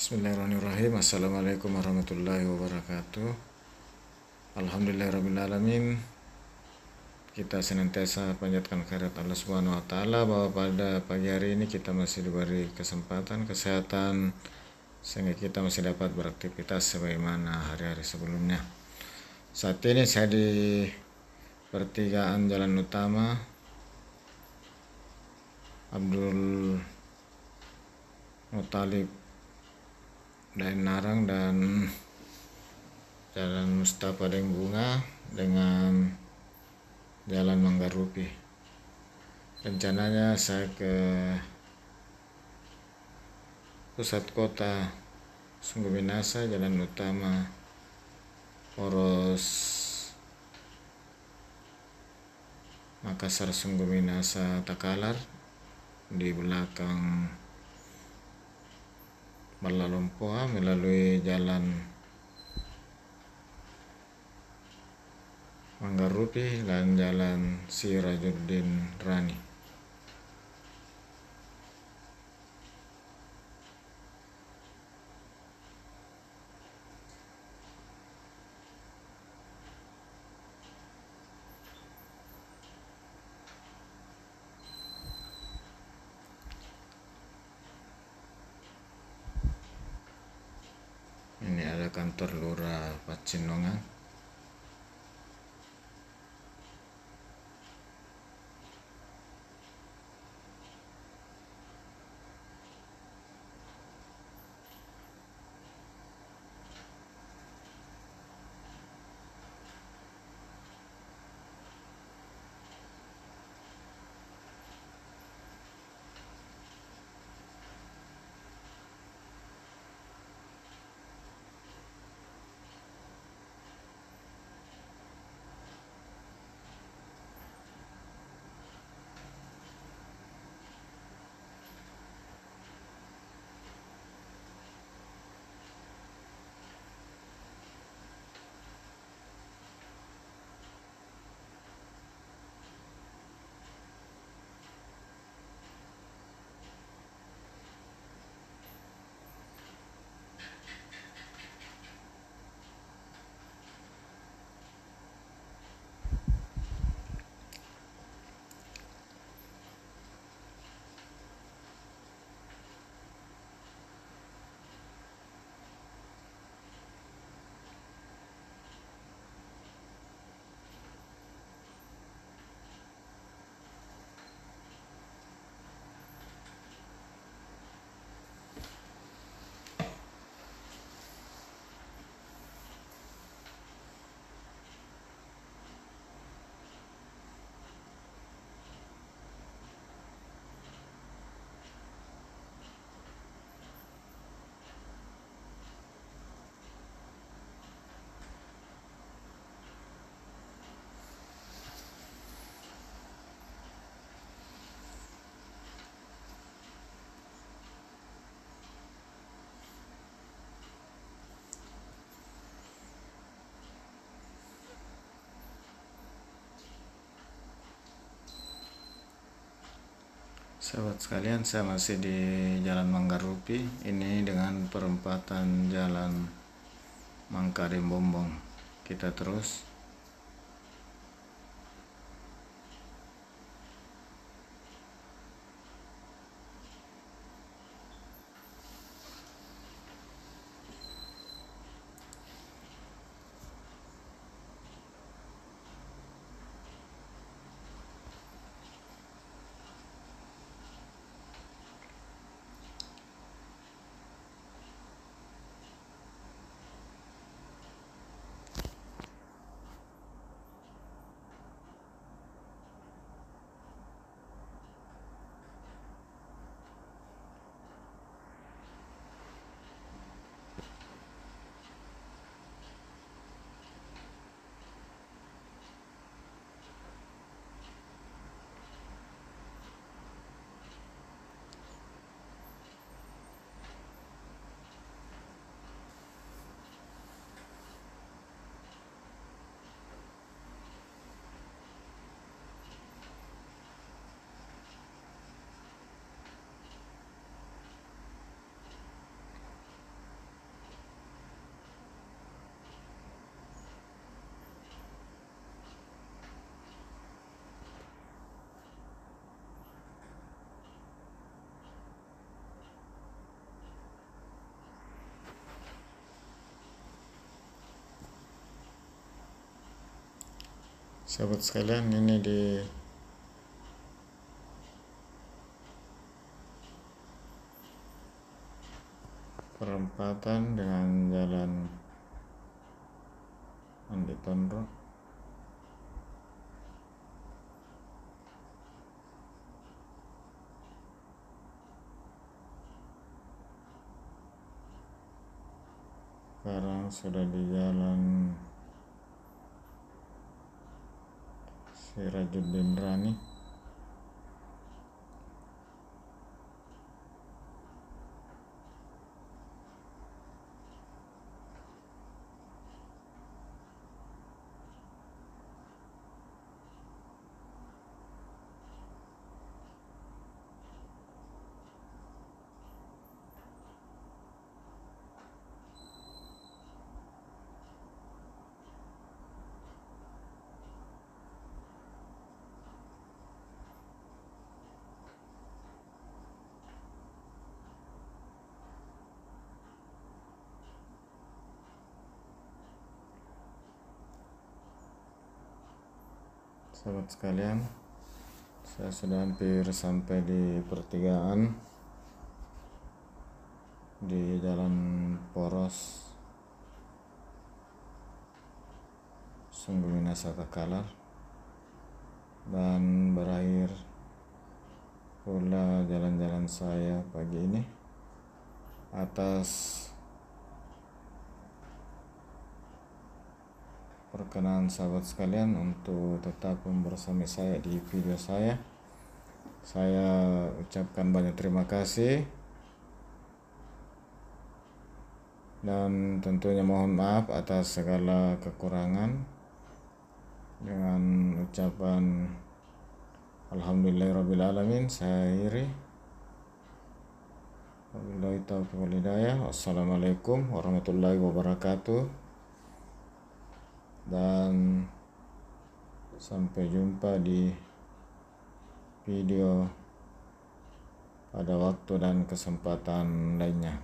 Bismillahirrahmanirrahim. Assalamualaikum warahmatullahi wabarakatuh. Alhamdulillahirrahmanirrahim. Kita senantiasa panjatkan kehadirat Allah Subhanahu wa taala bahwa pada pagi hari ini kita masih diberi kesempatan kesehatan sehingga kita masih dapat beraktivitas sebagaimana hari-hari sebelumnya. Saat ini saya di pertigaan jalan utama Abdul Muthalib Daeng Narang dan Jalan Mustafa Daeng Bunga dengan Jalan Manggarupi. Rencananya saya ke pusat kota Sungguh Minasa, jalan utama poros Makassar Sungguh Minasa Takalar, di belakang Balalompoa melalui jalan Manggarupi dan jalan Sirajuddin Rani. Ini ada kantor Lurah Pacinongan. Sahabat sekalian, saya masih di Jalan Manggarupi ini dengan perempatan Jalan Mangkade Bombong. Kita terus. Sahabat sekalian, ini di perempatan dengan jalan Andi Tondro. Sekarang sudah di jalan Sirajuddin Rani. Sahabat sekalian, saya sudah hampir sampai di pertigaan di Jalan Poros Sungguh Minasa Takalar, dan berakhir pula jalan-jalan saya pagi ini. Atas perkenan sahabat sekalian untuk tetap bersama saya di video saya ucapkan banyak terima kasih, dan tentunya mohon maaf atas segala kekurangan dengan ucapan alhamdulillahirrabbilalamin. Saya akhiri. Wabillahi taufiq wal hidayah. Wassalamualaikum warahmatullahi wabarakatuh. Dan sampai jumpa di video pada waktu dan kesempatan lainnya.